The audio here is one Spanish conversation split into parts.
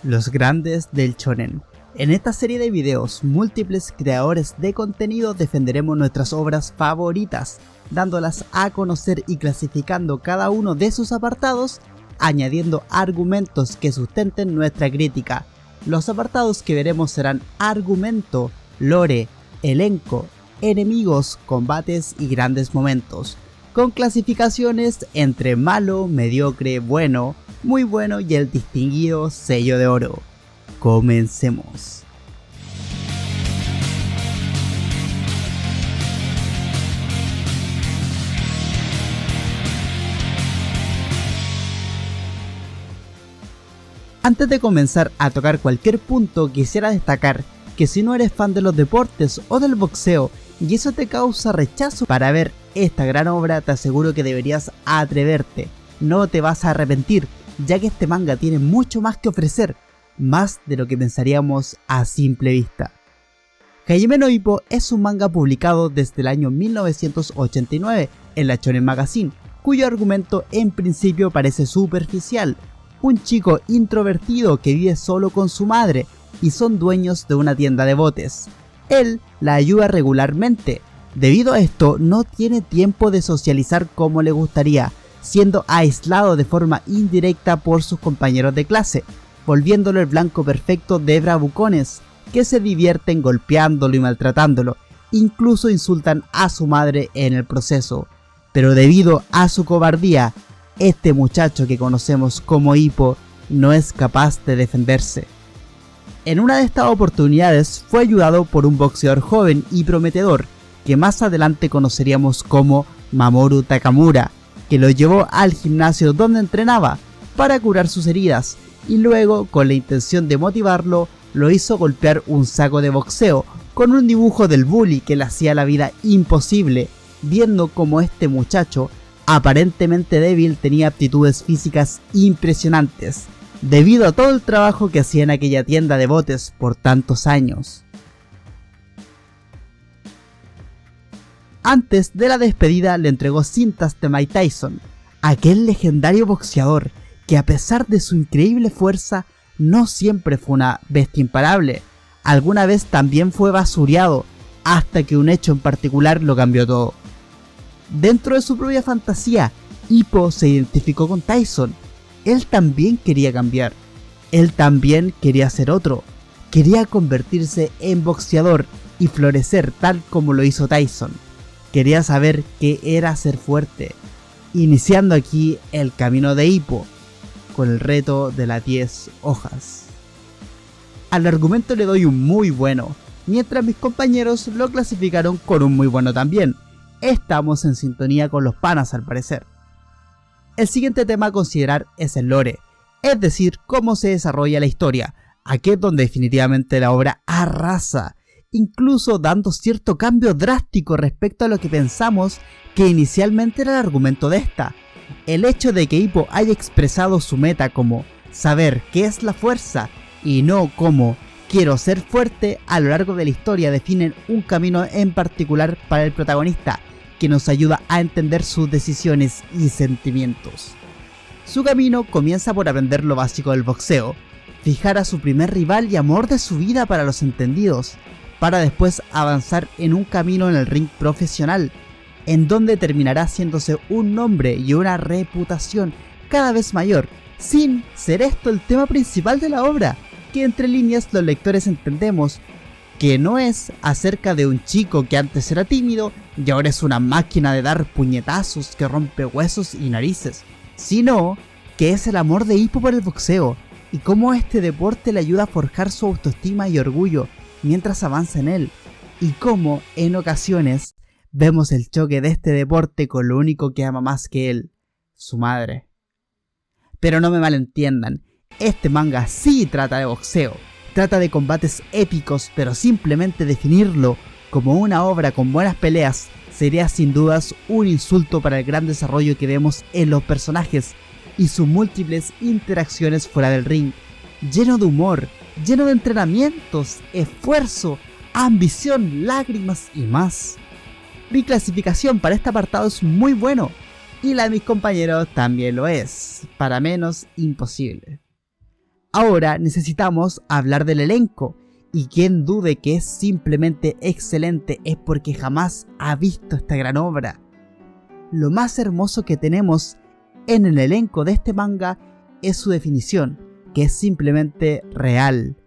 Los grandes del shonen. En esta serie de videos, múltiples creadores de contenido defenderemos nuestras obras favoritas, dándolas a conocer y clasificando cada uno de sus apartados, añadiendo argumentos que sustenten nuestra crítica. Los apartados que veremos serán argumento, lore, elenco, enemigos, combates y grandes momentos, con clasificaciones entre malo, mediocre, bueno, muy bueno y el distinguido sello de oro. Comencemos. Antes de comenzar a tocar cualquier punto, quisiera destacar que si no eres fan de los deportes o del boxeo y eso te causa rechazo para ver esta gran obra, te aseguro que deberías atreverte. No te vas a arrepentir, ya que este manga tiene mucho más que ofrecer, más de lo que pensaríamos a simple vista. Hajime no Ippo es un manga publicado desde el año 1989 en la Shonen Magazine, cuyo argumento en principio parece superficial. Un chico introvertido que vive solo con su madre y son dueños de una tienda de botes. Él la ayuda regularmente. Debido a esto, no tiene tiempo de socializar como le gustaría, siendo aislado de forma indirecta por sus compañeros de clase, volviéndolo el blanco perfecto de bravucones que se divierten golpeándolo y maltratándolo, incluso insultan a su madre en el proceso. Pero debido a su cobardía, este muchacho que conocemos como Ippo no es capaz de defenderse. En una de estas oportunidades fue ayudado por un boxeador joven y prometedor que más adelante conoceríamos como Mamoru Takamura, que lo llevó al gimnasio donde entrenaba para curar sus heridas y luego, con la intención de motivarlo, lo hizo golpear un saco de boxeo con un dibujo del bully que le hacía la vida imposible, viendo como este muchacho, aparentemente débil, tenía aptitudes físicas impresionantes, debido a todo el trabajo que hacía en aquella tienda de botes por tantos años. Antes de la despedida le entregó cintas de Mike Tyson, aquel legendario boxeador que a pesar de su increíble fuerza no siempre fue una bestia imparable, alguna vez también fue basureado, hasta que un hecho en particular lo cambió todo. Dentro de su propia fantasía, Ippo se identificó con Tyson. Él también quería cambiar, él también quería ser otro, quería convertirse en boxeador y florecer tal como lo hizo Tyson. Quería saber qué era ser fuerte, iniciando aquí el camino de Ippo, con el reto de las 10 hojas. Al argumento le doy un muy bueno, mientras mis compañeros lo clasificaron con un muy bueno también. Estamos en sintonía con los panas al parecer. El siguiente tema a considerar es el lore, es decir, cómo se desarrolla la historia. Aquí es donde definitivamente la obra arrasa, incluso dando cierto cambio drástico respecto a lo que pensamos que inicialmente era el argumento de esta. El hecho de que Ippo haya expresado su meta como saber qué es la fuerza y no como quiero ser fuerte a lo largo de la historia definen un camino en particular para el protagonista que nos ayuda a entender sus decisiones y sentimientos. Su camino comienza por aprender lo básico del boxeo, fijar a su primer rival y amor de su vida para los entendidos, para después avanzar en un camino en el ring profesional, en donde terminará haciéndose un nombre y una reputación cada vez mayor, sin ser esto el tema principal de la obra, que entre líneas los lectores entendemos que no es acerca de un chico que antes era tímido y ahora es una máquina de dar puñetazos que rompe huesos y narices, sino que es el amor de Ippo por el boxeo y cómo este deporte le ayuda a forjar su autoestima y orgullo mientras avanza en él, y cómo en ocasiones vemos el choque de este deporte con lo único que ama más que él, su madre. Pero no me malentiendan, este manga sí trata de boxeo, trata de combates épicos, pero simplemente definirlo como una obra con buenas peleas sería sin dudas un insulto para el gran desarrollo que vemos en los personajes y sus múltiples interacciones fuera del ring, lleno de humor, lleno de entrenamientos, esfuerzo, ambición, lágrimas y más. Mi clasificación para este apartado es muy bueno y la de mis compañeros también lo es, para menos imposible. Ahora necesitamos hablar del elenco, y quien dude que es simplemente excelente es porque jamás ha visto esta gran obra. Lo más hermoso que tenemos en el elenco de este manga es su definición, que es simplemente real.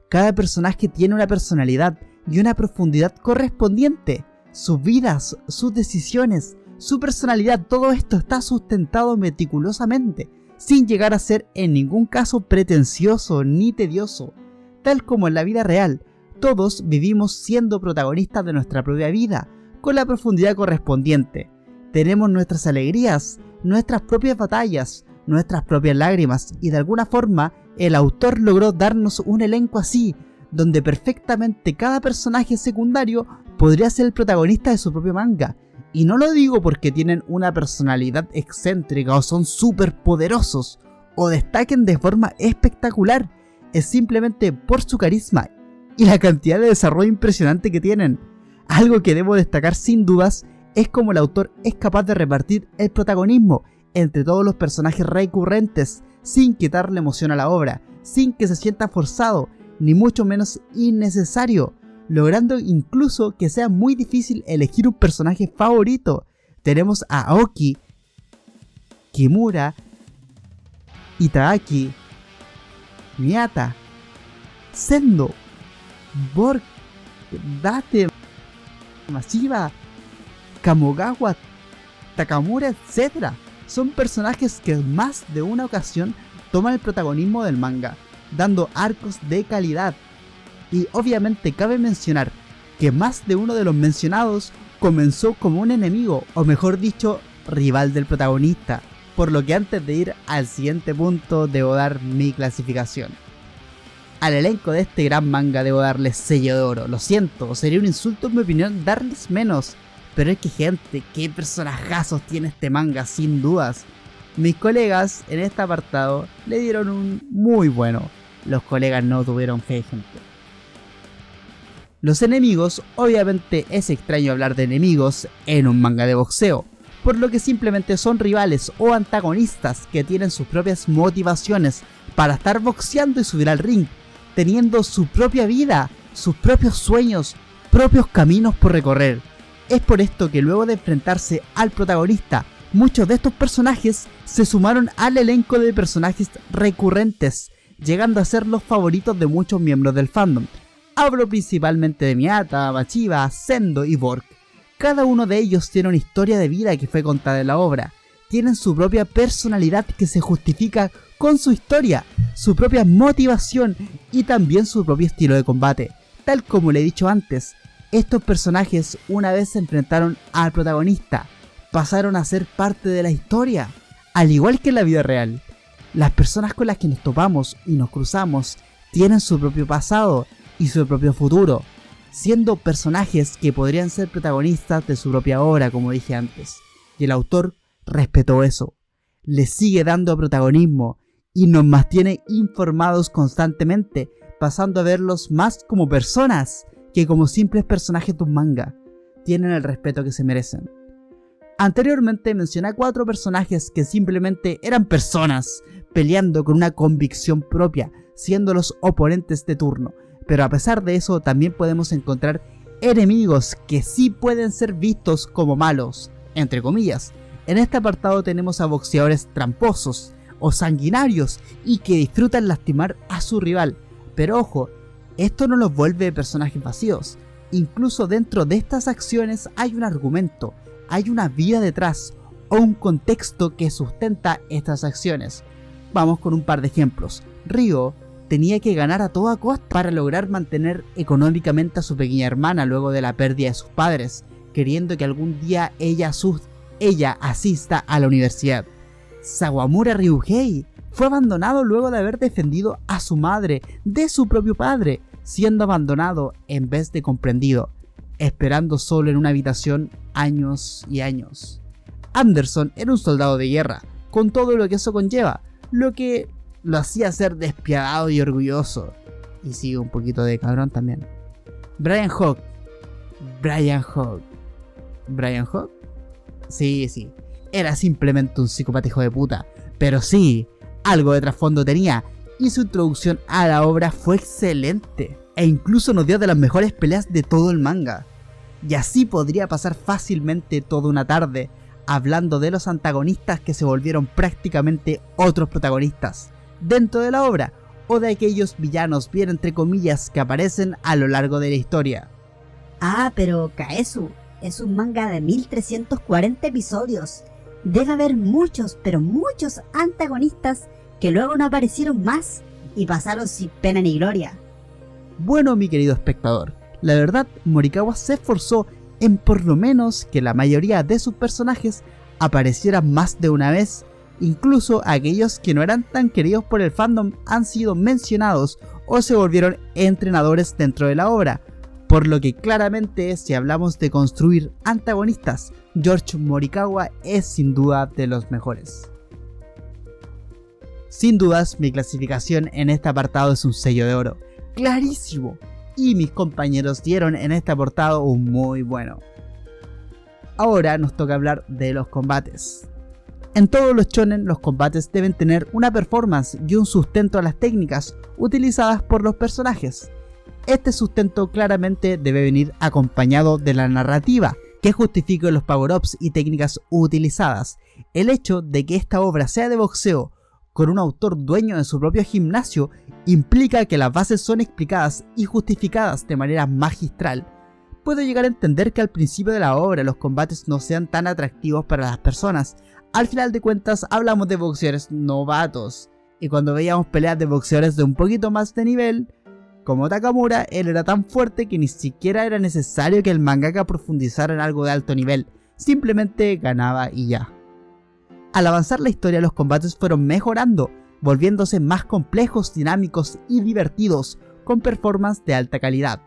Cada personaje tiene una personalidad y una profundidad correspondiente. Sus vidas, sus decisiones, su personalidad, todo esto está sustentado meticulosamente, sin llegar a ser en ningún caso pretencioso ni tedioso. Tal como en la vida real, todos vivimos siendo protagonistas de nuestra propia vida, con la profundidad correspondiente. Tenemos nuestras alegrías, nuestras propias batallas, nuestras propias lágrimas, y de alguna forma el autor logró darnos un elenco así, donde perfectamente cada personaje secundario podría ser el protagonista de su propio manga. Y no lo digo porque tienen una personalidad excéntrica o son súper poderosos o destaquen de forma espectacular, es simplemente por su carisma y la cantidad de desarrollo impresionante que tienen. Algo que debo destacar sin dudas es cómo el autor es capaz de repartir el protagonismo entre todos los personajes recurrentes sin quitarle emoción a la obra, sin que se sienta forzado, ni mucho menos innecesario, logrando incluso que sea muy difícil elegir un personaje favorito. Tenemos a Aoki, Kimura, Itaaki, Miyata, Sendo, Borg, Date, Mashiba, Kamogawa, Takamura, etc. Son personajes que en más de una ocasión toman el protagonismo del manga, dando arcos de calidad. Y obviamente cabe mencionar que más de uno de los mencionados comenzó como un enemigo, o mejor dicho, rival del protagonista, por lo que antes de ir al siguiente punto debo dar mi clasificación. Al elenco de este gran manga debo darles sello de oro. Lo siento, sería un insulto en mi opinión darles menos, pero es que gente, qué personajazos tiene este manga sin dudas. Mis colegas en este apartado le dieron un muy bueno. Los colegas no tuvieron fe, gente. Los enemigos, obviamente es extraño hablar de enemigos en un manga de boxeo, por lo que simplemente son rivales o antagonistas que tienen sus propias motivaciones para estar boxeando y subir al ring, teniendo su propia vida, sus propios sueños, propios caminos por recorrer. Es por esto que luego de enfrentarse al protagonista, muchos de estos personajes se sumaron al elenco de personajes recurrentes, llegando a ser los favoritos de muchos miembros del fandom. Hablo principalmente de Miyata, Mashiba, Sendo y Borg. Cada uno de ellos tiene una historia de vida que fue contada en la obra. Tienen su propia personalidad que se justifica con su historia, su propia motivación y también su propio estilo de combate. Tal como le he dicho antes, estos personajes una vez se enfrentaron al protagonista, pasaron a ser parte de la historia, al igual que en la vida real. Las personas con las que nos topamos y nos cruzamos tienen su propio pasado y su propio futuro, siendo personajes que podrían ser protagonistas de su propia obra, como dije antes. Y el autor respetó eso, le sigue dando protagonismo y nos mantiene informados constantemente, pasando a verlos más como personas que como simples personajes de un manga. Tienen el respeto que se merecen. Anteriormente mencioné a 4 personajes que simplemente eran personas, peleando con una convicción propia, siendo los oponentes de turno. Pero a pesar de eso también podemos encontrar enemigos que sí pueden ser vistos como malos, entre comillas. En este apartado tenemos a boxeadores tramposos o sanguinarios y que disfrutan lastimar a su rival. Pero ojo, esto no los vuelve personajes vacíos. Incluso dentro de estas acciones hay un argumento, hay una vida detrás o un contexto que sustenta estas acciones. Vamos con un par de ejemplos. Ryo tenía que ganar a toda costa para lograr mantener económicamente a su pequeña hermana luego de la pérdida de sus padres, queriendo que algún día ella asista a la universidad. Sawamura Ryuhei fue abandonado luego de haber defendido a su madre de su propio padre, siendo abandonado en vez de comprendido, esperando solo en una habitación años y años. Anderson era un soldado de guerra, con todo lo que eso conlleva, lo que lo hacía ser despiadado y orgulloso. Y sí, un poquito de cabrón también. Brian Hawk. Sí. Era simplemente un psicópata hijo de puta. Pero sí, algo de trasfondo tenía. y su introducción a la obra fue excelente, e incluso nos dio de las mejores peleas de todo el manga. Y así podría pasar fácilmente toda una tarde, hablando de los antagonistas que se volvieron prácticamente otros protagonistas dentro de la obra, o de aquellos villanos bien entre comillas que aparecen a lo largo de la historia. Ah, pero Kaesu es un manga de 1340 episodios. Debe haber muchos, pero muchos antagonistas que luego no aparecieron más y pasaron sin pena ni gloria. Bueno, mi querido espectador, la verdad Morikawa se esforzó en por lo menos que la mayoría de sus personajes aparecieran más de una vez. Incluso aquellos que no eran tan queridos por el fandom han sido mencionados o se volvieron entrenadores dentro de la obra, por lo que claramente si hablamos de construir antagonistas, George Morikawa es sin duda de los mejores. Sin dudas mi clasificación en este apartado es un sello de oro, clarísimo, y mis compañeros dieron en este apartado un muy bueno. Ahora nos toca hablar de los combates. En todos los shonen los combates deben tener una performance y un sustento a las técnicas utilizadas por los personajes. Este sustento claramente debe venir acompañado de la narrativa que justifique los power-ups y técnicas utilizadas. El hecho de que esta obra sea de boxeo con un autor dueño de su propio gimnasio implica que las bases son explicadas y justificadas de manera magistral. Puedo llegar a entender que al principio de la obra los combates no sean tan atractivos para las personas. Al final de cuentas hablamos de boxeadores novatos, y cuando veíamos peleas de boxeadores de un poquito más de nivel, como Takamura, él era tan fuerte que ni siquiera era necesario que el mangaka profundizara en algo de alto nivel, simplemente ganaba y ya. Al avanzar la historia los combates fueron mejorando, volviéndose más complejos, dinámicos y divertidos, con performance de alta calidad.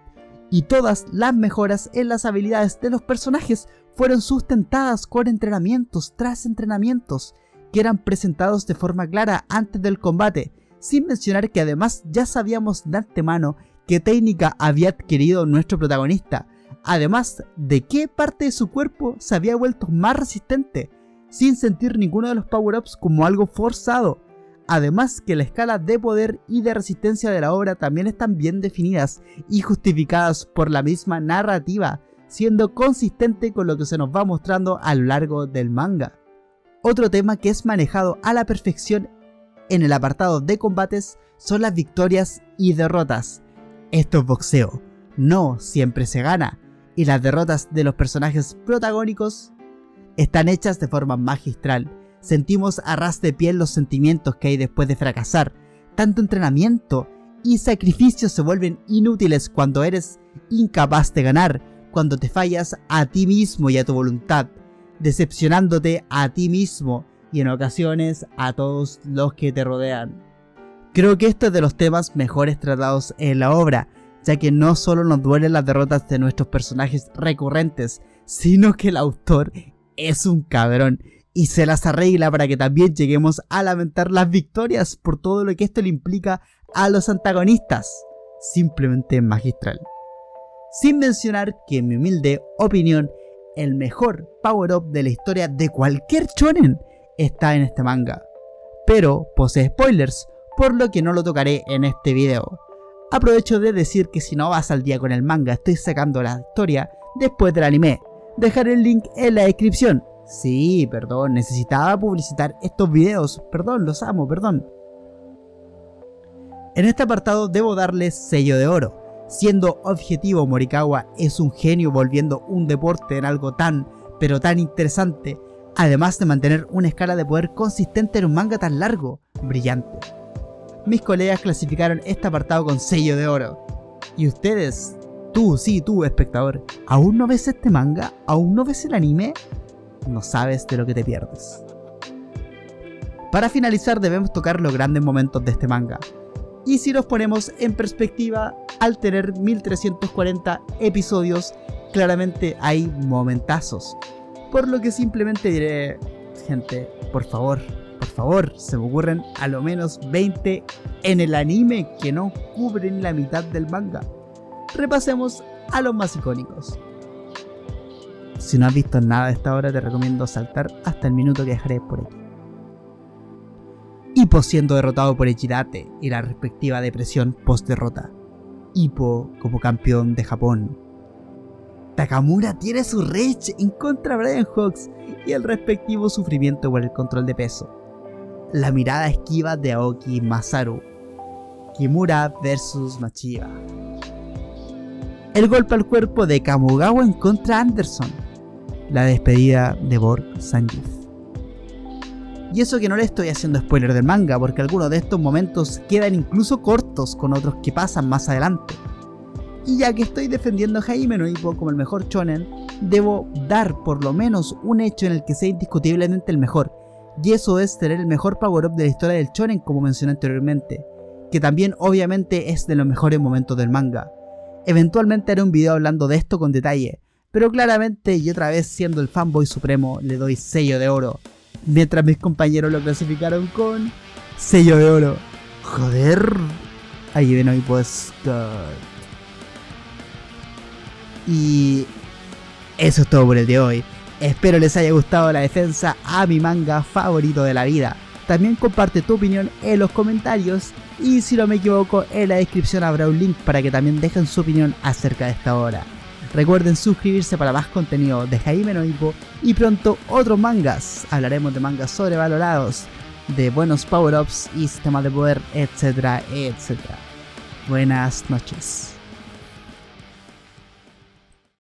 Y todas las mejoras en las habilidades de los personajes fueron sustentadas con entrenamientos tras entrenamientos, que eran presentados de forma clara antes del combate, sin mencionar que además ya sabíamos de antemano qué técnica había adquirido nuestro protagonista, además de qué parte de su cuerpo se había vuelto más resistente, sin sentir ninguno de los power-ups como algo forzado. Además que la escala de poder y de resistencia de la obra también están bien definidas y justificadas por la misma narrativa, siendo consistente con lo que se nos va mostrando a lo largo del manga. Otro tema que es manejado a la perfección en el apartado de combates son las victorias y derrotas. Esto es boxeo, no siempre se gana, y las derrotas de los personajes protagónicos están hechas de forma magistral. Sentimos a ras de piel los sentimientos que hay después de fracasar. Tanto entrenamiento y sacrificio se vuelven inútiles cuando eres incapaz de ganar, cuando te fallas a ti mismo y a tu voluntad, decepcionándote a ti mismo y en ocasiones a todos los que te rodean. Creo que esto es de los temas mejores tratados en la obra, ya que no solo nos duelen las derrotas de nuestros personajes recurrentes, sino que el autor es un cabrón y se las arregla para que también lleguemos a lamentar las victorias por todo lo que esto le implica a los antagonistas. Simplemente magistral. Sin mencionar que en mi humilde opinión, el mejor power-up de la historia de cualquier shonen está en este manga, pero posee spoilers, por lo que no lo tocaré en este video. Aprovecho de decir que si no vas al día con el manga, estoy sacando la historia después del anime. Dejaré el link en la descripción. Sí, perdón, necesitaba publicitar estos videos, perdón, los amo, perdón. En este apartado debo darle sello de oro. Siendo objetivo, Morikawa es un genio volviendo un deporte en algo tan, pero tan interesante, además de mantener una escala de poder consistente en un manga tan largo, brillante. Mis colegas clasificaron este apartado con sello de oro. ¿Y ustedes? Tú, sí, tú, espectador, ¿aún no ves este manga? ¿Aún no ves el anime? No sabes de lo que te pierdes. Para finalizar debemos tocar los grandes momentos de este manga. Y si nos ponemos en perspectiva, al tener 1340 episodios, claramente hay momentazos. Por lo que simplemente diré, gente, por favor, se me ocurren a lo menos 20 en el anime que no cubren la mitad del manga. Repasemos a los más icónicos. Si no has visto nada de esta obra, te recomiendo saltar hasta el minuto que dejaré por aquí. Hippo siendo derrotado por Echidate y la respectiva depresión post derrota. Hippo como campeón de Japón. Takamura tiene su rage en contra de Brian Hawks y el respectivo sufrimiento por el control de peso. La mirada esquiva de Aoki Masaru. Kimura vs Machiba. El golpe al cuerpo de Kamogawa en contra de Anderson. La despedida de Borg Sanjif. Y eso que no le estoy haciendo spoiler del manga, porque algunos de estos momentos quedan incluso cortos con otros que pasan más adelante. Y ya que estoy defendiendo a Hajime no Ippo como el mejor shonen, debo dar por lo menos un hecho en el que sea indiscutiblemente el mejor, y eso es tener el mejor power-up de la historia del shonen, como mencioné anteriormente, que también obviamente es de los mejores momentos del manga. Eventualmente haré un video hablando de esto con detalle, pero claramente y otra vez siendo el fanboy supremo le doy sello de oro, mientras mis compañeros lo clasificaron con sello de oro. Joder, Hajime no Ippo es God. Y eso es todo por el de hoy. Espero les haya gustado la defensa a mi manga favorito de la vida. También comparte tu opinión en los comentarios y si no me equivoco en la descripción habrá un link para que también dejen su opinión acerca de esta obra. Recuerden suscribirse para más contenido de Hajime no Ippo y pronto otros mangas. Hablaremos de mangas sobrevalorados, de buenos power-ups y sistemas de poder, etcétera, etcétera. Buenas noches.